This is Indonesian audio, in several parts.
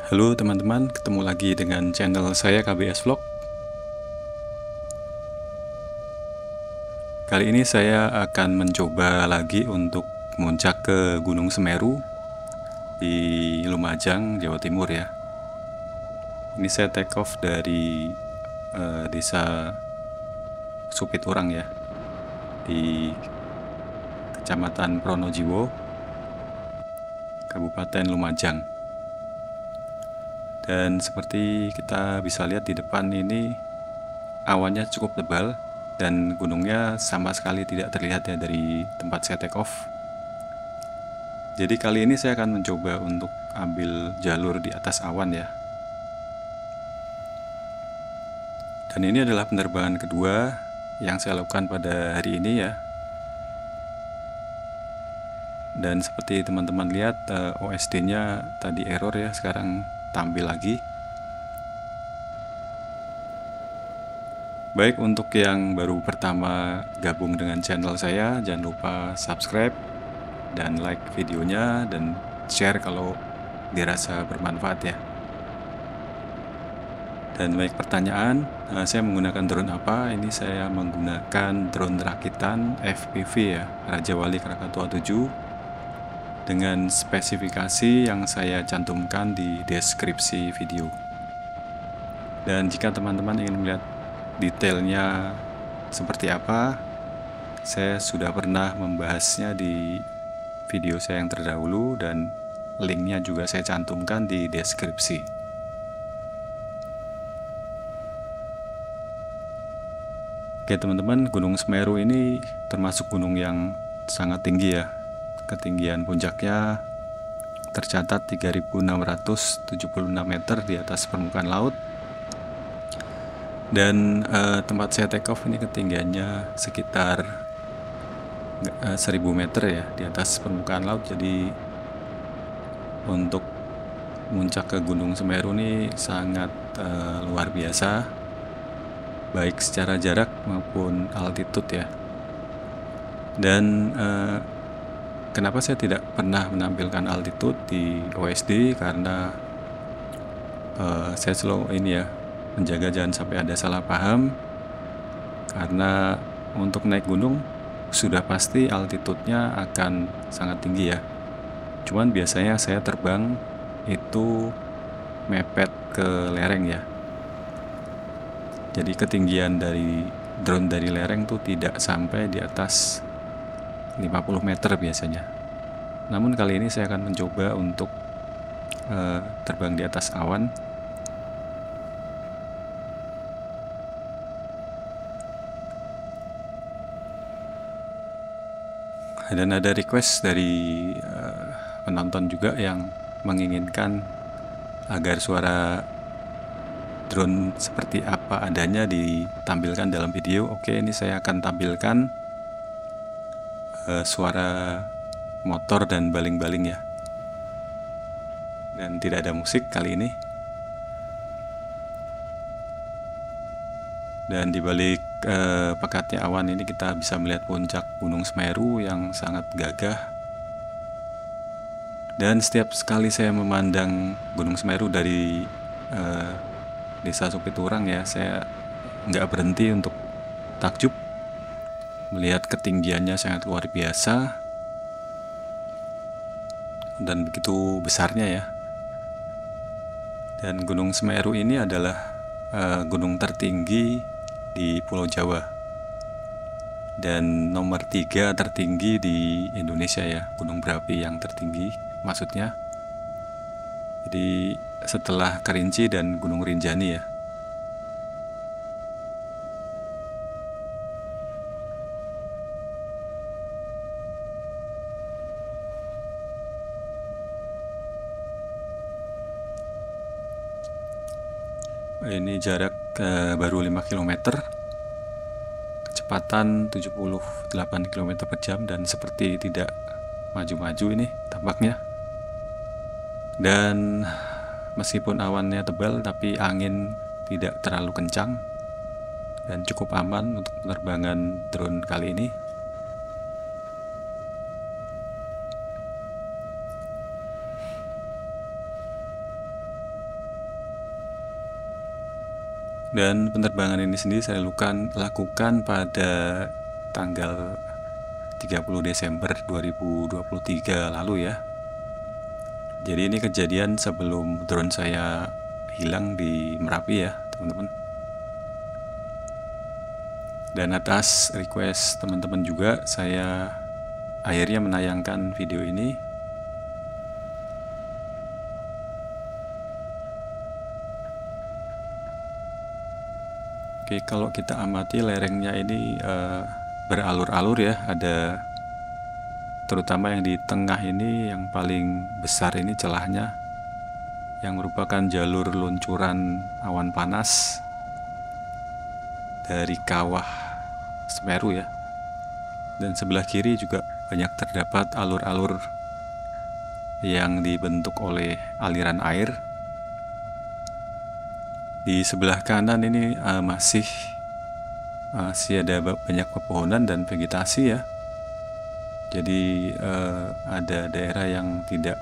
Halo teman-teman, ketemu lagi dengan channel saya KBS Vlog. Kali ini saya akan mencoba lagi untuk muncak ke Gunung Semeru di Lumajang, Jawa Timur ya. Ini saya take off dari desa Supiturang ya, di Kecamatan Pronojiwo, Kabupaten Lumajang. Dan seperti kita bisa lihat di depan ini, awannya cukup tebal dan gunungnya sama sekali tidak terlihat ya dari tempat saya take off. Jadi kali ini saya akan mencoba untuk ambil jalur di atas awan ya. Dan ini adalah penerbangan kedua yang saya lakukan pada hari ini ya. Dan seperti teman-teman lihat, OSD-nya tadi error ya, sekarang tampil lagi. Baik, untuk yang baru pertama gabung dengan channel saya, jangan lupa subscribe dan like videonya dan share kalau dirasa bermanfaat ya. Dan baik pertanyaan, saya menggunakan drone apa? Ini saya menggunakan drone rakitan FPV ya, Raja Wali Krakatau 7 dengan spesifikasi yang saya cantumkan di deskripsi video. Dan jika teman-teman ingin melihat detailnya seperti apa, saya sudah pernah membahasnya di video saya yang terdahulu dan linknya juga saya cantumkan di deskripsi. Oke teman-teman, Gunung Semeru ini termasuk gunung yang sangat tinggi ya. Ketinggian puncaknya tercatat 3.676 meter di atas permukaan laut. Dan tempat saya take off ini ketinggiannya sekitar 1.000 meter ya di atas permukaan laut. Jadi untuk muncak ke Gunung Semeru ini sangat luar biasa, baik secara jarak maupun altitude ya. Dan kenapa saya tidak pernah menampilkan altitude di OSD? Karena saya selalu ini ya, menjaga jangan sampai ada salah paham. Karena untuk naik gunung sudah pasti altitude-nya akan sangat tinggi ya. Cuman biasanya saya terbang itu mepet ke lereng ya. Jadi ketinggian dari drone dari lereng tuh tidak sampai di atas 50 meter biasanya. Namun kali ini saya akan mencoba untuk terbang di atas awan. Dan ada request dari penonton juga yang menginginkan agar suara drone seperti apa adanya ditampilkan dalam video. Oke, ini saya akan tampilkan suara motor dan baling-baling ya, dan tidak ada musik kali ini. Dan di balik pekatnya awan ini kita bisa melihat puncak Gunung Semeru yang sangat gagah. Dan setiap sekali saya memandang Gunung Semeru dari desa Supiturang ya, saya nggak berhenti untuk takjub melihat ketinggiannya sangat luar biasa dan begitu besarnya ya. Dan Gunung Semeru ini adalah gunung tertinggi di Pulau Jawa dan nomor 3 tertinggi di Indonesia ya, gunung berapi yang tertinggi maksudnya. Jadi setelah Kerinci dan Gunung Rinjani ya. Ini jarak baru 5 km. kecepatan 78 km per jam dan seperti tidak maju-maju ini tampaknya. Dan meskipun awannya tebal tapi angin tidak terlalu kencang dan cukup aman untuk penerbangan drone kali ini. Dan penerbangan ini sendiri saya lakukan pada tanggal 30 Desember 2023 lalu ya. Jadi ini kejadian sebelum drone saya hilang di Merapi ya teman-teman. Dan atas request teman-teman juga saya akhirnya menayangkan video ini. Oke, kalau kita amati lerengnya ini beralur-alur ya, ada terutama yang di tengah ini yang paling besar ini celahnya yang merupakan jalur luncuran awan panas dari kawah Semeru ya. Dan sebelah kiri juga banyak terdapat alur-alur yang dibentuk oleh aliran air. Di sebelah kanan ini masih ada banyak pepohonan dan vegetasi ya. Jadi ada daerah yang tidak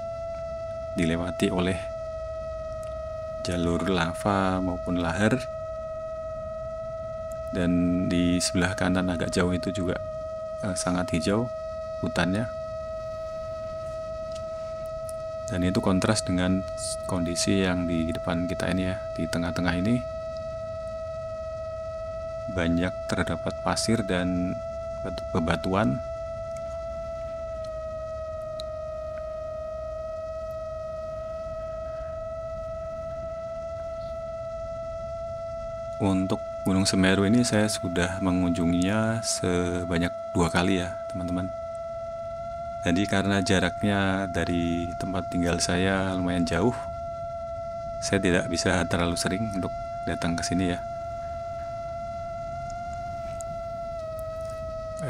dilewati oleh jalur lava maupun lahar. Dan di sebelah kanan agak jauh itu juga sangat hijau hutannya. Dan itu kontras dengan kondisi yang di depan kita ini ya, di tengah-tengah ini banyak terdapat pasir dan bebatuan. Untuk Gunung Semeru ini saya sudah mengunjunginya sebanyak 2 kali ya teman-teman. Jadi karena jaraknya dari tempat tinggal saya lumayan jauh, saya tidak bisa terlalu sering untuk datang ke sini ya.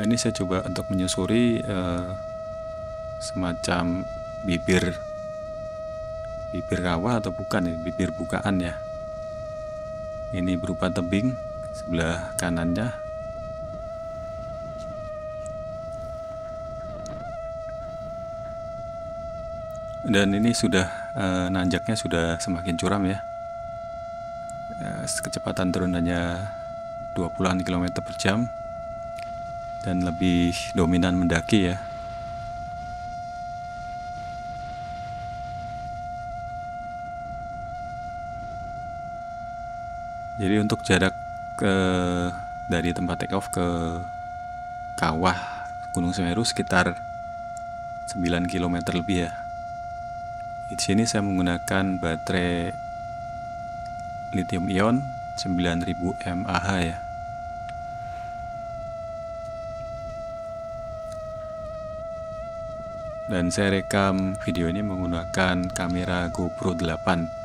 Ini saya coba untuk menyusuri semacam bibir kawah atau bukan ya, bibir bukaan ya. Ini berupa tebing sebelah kanannya. Dan ini sudah nanjaknya sudah semakin curam ya. Kecepatan drone hanya 20-an km per jam dan lebih dominan mendaki ya. Jadi untuk jarak dari tempat take off ke kawah Gunung Semeru sekitar 9 km lebih ya. Di sini saya menggunakan baterai lithium ion 9000 mAh ya. Dan saya rekam video ini menggunakan kamera GoPro 8.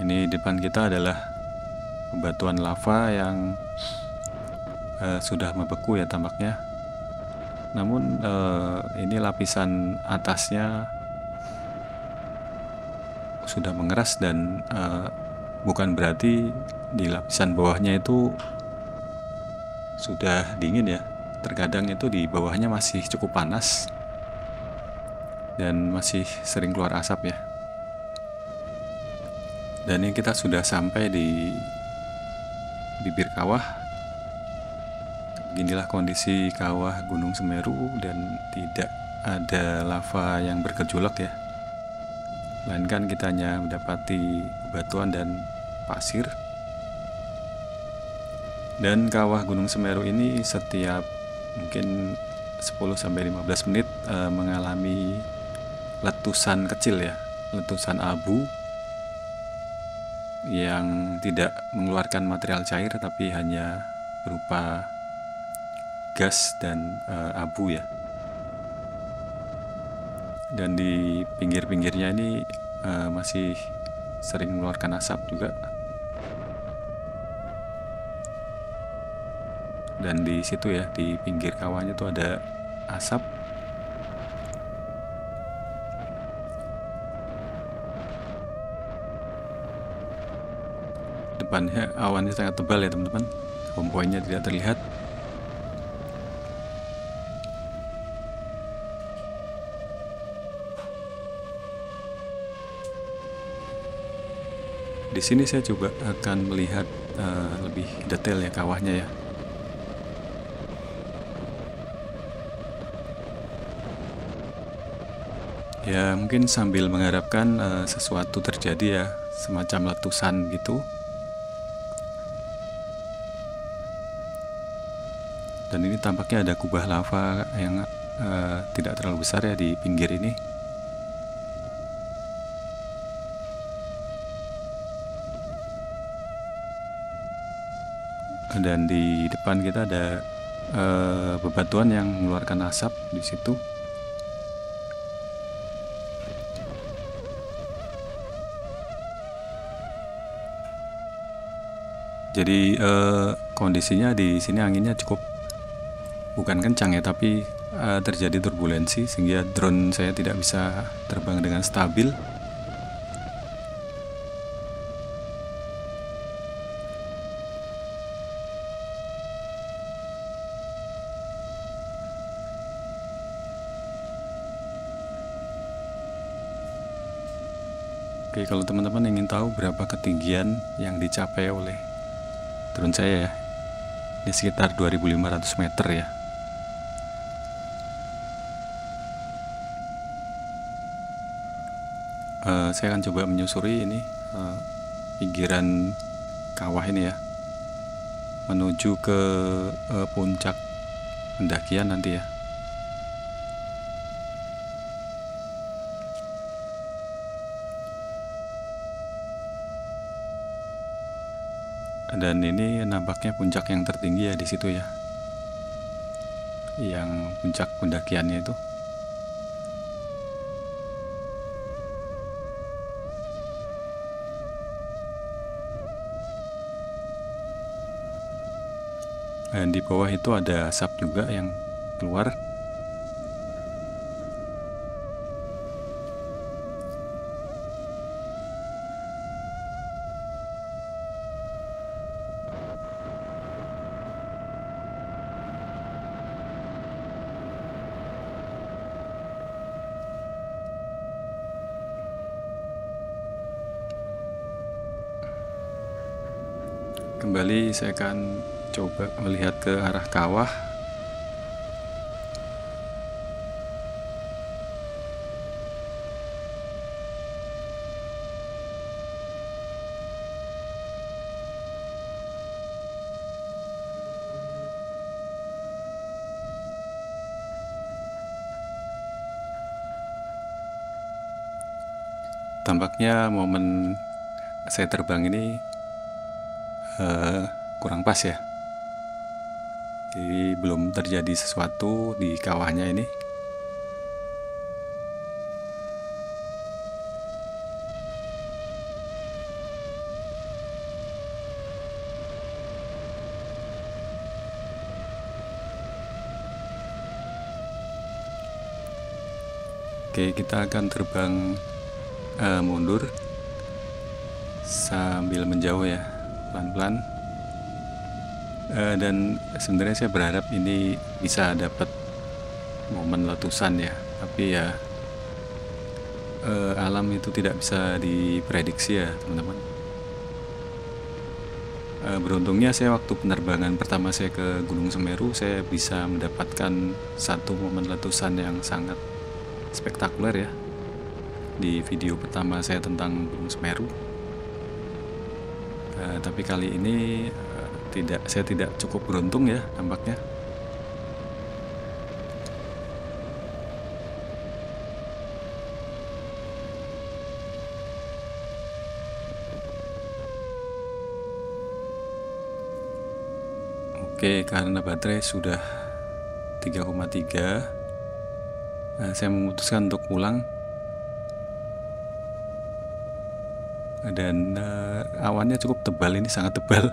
Ini depan kita adalah bebatuan lava yang sudah membeku ya tampaknya. Namun ini lapisan atasnya sudah mengeras dan bukan berarti di lapisan bawahnya itu sudah dingin ya. Terkadang itu di bawahnya masih cukup panas dan masih sering keluar asap ya. Dan ini kita sudah sampai di bibir kawah. Beginilah kondisi kawah Gunung Semeru dan tidak ada lava yang bergejolak ya. Melainkan kita hanya mendapati bebatuan dan pasir. Dan kawah Gunung Semeru ini setiap mungkin 10-15 menit mengalami letusan kecil ya, letusan abu yang tidak mengeluarkan material cair tapi hanya berupa gas dan abu ya. Dan di pinggir-pinggirnya ini masih sering mengeluarkan asap juga. Dan di situ ya, di pinggir kawahnya tuh ada asap. Depannya awannya sangat tebal ya teman-teman, home point-nya tidak terlihat. Di sini saya coba akan melihat lebih detail ya kawahnya ya. Ya mungkin sambil mengharapkan sesuatu terjadi ya, semacam letusan gitu. Dan ini tampaknya ada kubah lava yang tidak terlalu besar ya di pinggir ini. Dan di depan kita ada bebatuan yang mengeluarkan asap di situ. Jadi kondisinya di sini anginnya cukup bukan kencang ya, tapi terjadi turbulensi sehingga drone saya tidak bisa terbang dengan stabil. Oke, kalau teman-teman ingin tahu berapa ketinggian yang dicapai oleh drone saya ya, di sekitar 2500 meter ya. Saya akan coba menyusuri ini pinggiran kawah ini ya, menuju ke puncak pendakian nanti ya. Dan ini nampaknya puncak yang tertinggi ya di situ ya, yang puncak pendakiannya itu. Dan di bawah itu ada asap juga yang keluar. Kembali saya akan coba melihat ke arah kawah. Tampaknya momen saya terbang ini kurang pas ya. Jadi belum terjadi sesuatu di kawahnya ini. Oke, kita akan terbang mundur sambil menjauh ya, pelan-pelan. Dan sebenarnya saya berharap ini bisa dapat momen letusan ya, tapi ya alam itu tidak bisa diprediksi ya teman-teman. Beruntungnya saya waktu penerbangan pertama saya ke Gunung Semeru, saya bisa mendapatkan satu momen letusan yang sangat spektakuler ya, di video pertama saya tentang Gunung Semeru. Tapi kali ini saya tidak cukup beruntung ya nampaknya. Oke, karena baterai sudah 3,3, saya memutuskan untuk pulang. dan awannya cukup tebal, ini sangat tebal.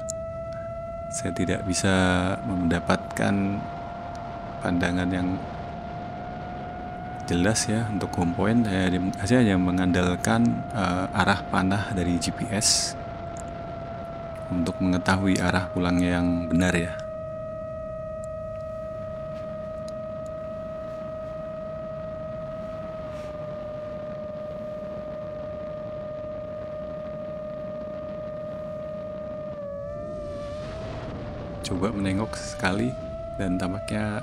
Saya tidak bisa mendapatkan pandangan yang jelas ya untuk home point. Saya hanya mengandalkan arah panah dari GPS untuk mengetahui arah pulang yang benar ya. Coba menengok sekali dan tampaknya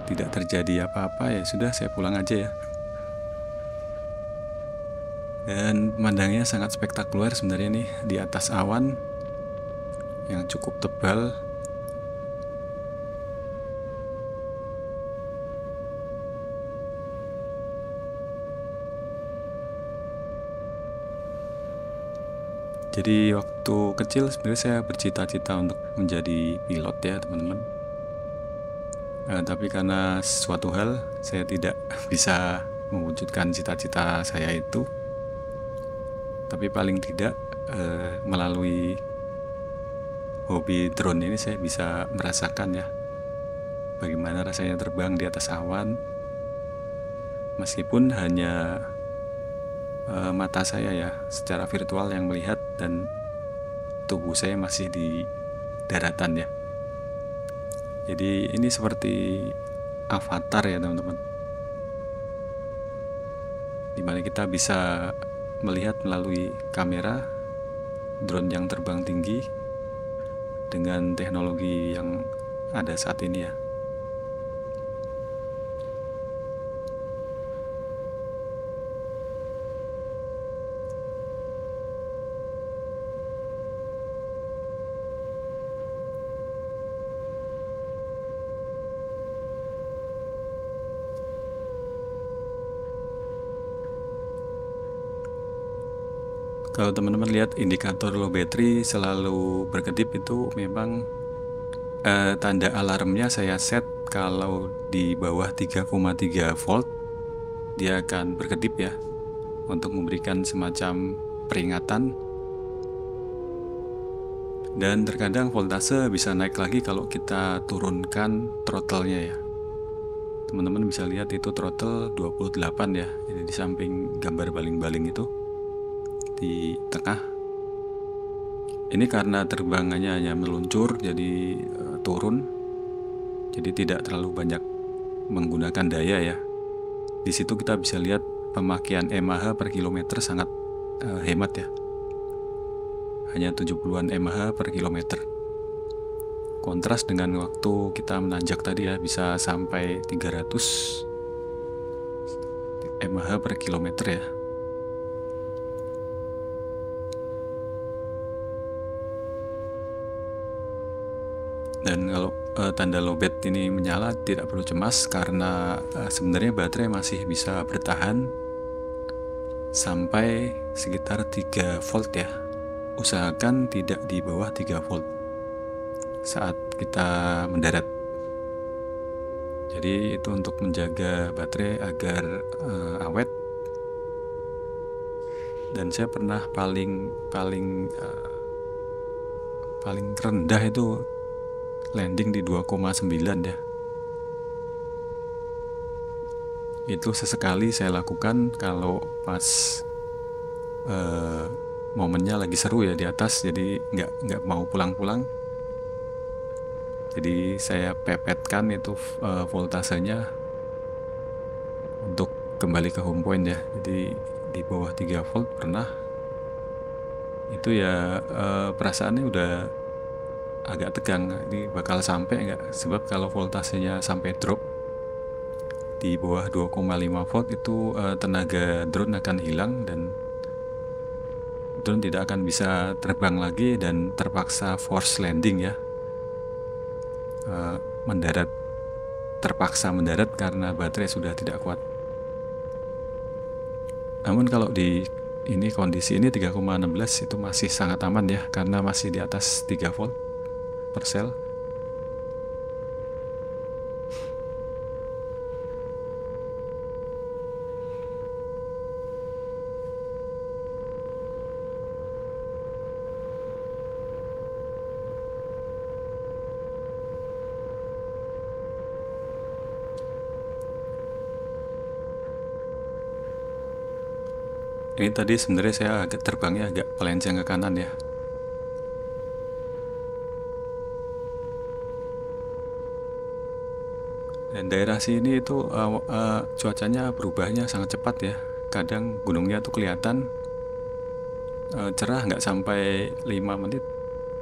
tidak terjadi apa-apa, ya sudah, saya pulang aja ya. Dan pemandangannya sangat spektakuler sebenarnya nih, di atas awan yang cukup tebal. Jadi waktu kecil sebenarnya saya bercita-cita untuk menjadi pilot ya teman-teman. Tapi karena suatu hal saya tidak bisa mewujudkan cita-cita saya itu. Tapi paling tidak melalui hobi drone ini saya bisa merasakan ya bagaimana rasanya terbang di atas awan, meskipun hanya mata saya ya secara virtual yang melihat dan tubuh saya masih di daratan ya. Jadi ini seperti avatar ya teman-teman, dimana kita bisa melihat melalui kamera drone yang terbang tinggi dengan teknologi yang ada saat ini ya. Kalau teman-teman lihat indikator low battery selalu berkedip, itu memang tanda alarmnya saya set kalau di bawah 3,3 volt dia akan berkedip ya, untuk memberikan semacam peringatan. Dan terkadang voltase bisa naik lagi kalau kita turunkan throttle-nya ya. Teman-teman bisa lihat itu throttle 28 ya, ini di samping gambar baling-baling itu di tengah. Ini karena terbangannya hanya meluncur, jadi turun, jadi tidak terlalu banyak menggunakan daya ya. Di situ kita bisa lihat pemakaian mAh per kilometer sangat hemat ya, hanya 70-an mAh per kilometer. Kontras dengan waktu kita menanjak tadi ya, bisa sampai 300 mAh per kilometer ya. Dan kalau tanda lowbat ini menyala, tidak perlu cemas karena sebenarnya baterai masih bisa bertahan sampai sekitar 3 volt ya. Usahakan tidak di bawah 3 volt saat kita mendarat. Jadi itu untuk menjaga baterai agar awet. Dan saya pernah paling rendah itu landing di 2,9 ya. Itu sesekali saya lakukan kalau pas momennya lagi seru ya di atas, jadi nggak mau pulang-pulang. Jadi saya pepetkan itu voltasenya untuk kembali ke home point ya. Jadi di bawah 3 volt pernah. Itu ya perasaannya udah agak tegang, ini bakal sampai nggak, sebab kalau voltasenya sampai drop di bawah 2,5 volt itu tenaga drone akan hilang dan drone tidak akan bisa terbang lagi dan terpaksa force landing ya, terpaksa mendarat karena baterai sudah tidak kuat. Namun kalau di kondisi ini 3,16 itu masih sangat aman ya, karena masih di atas 3 volt per sel. Ini tadi sebenarnya saya agak terbangnya agak melenceng ke kanan ya. Dan daerah sini itu cuacanya berubahnya sangat cepat ya. Kadang gunungnya tuh kelihatan cerah nggak sampai 5 menit,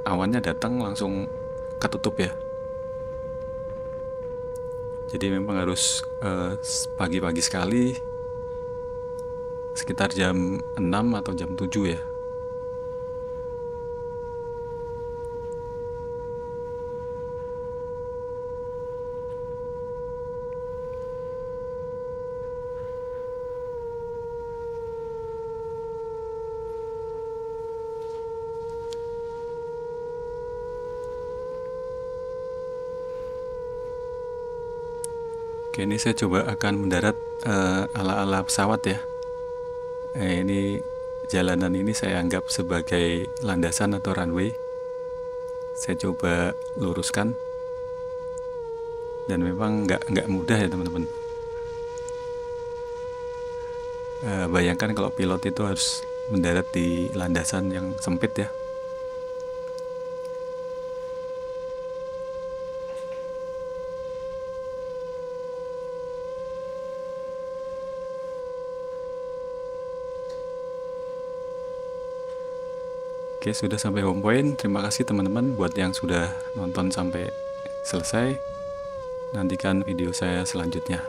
awannya datang langsung ketutup ya. Jadi memang harus pagi-pagi sekali, sekitar jam 6 atau jam 7 ya. Oke, ini saya coba akan mendarat ala-ala pesawat ya. Ini jalanan ini saya anggap sebagai landasan atau runway. Saya coba luruskan. Dan memang nggak mudah ya teman-teman. Bayangkan kalau pilot itu harus mendarat di landasan yang sempit ya. Oke, sudah sampai home point. Terima kasih teman-teman buat yang sudah nonton sampai selesai. Nantikan video saya selanjutnya.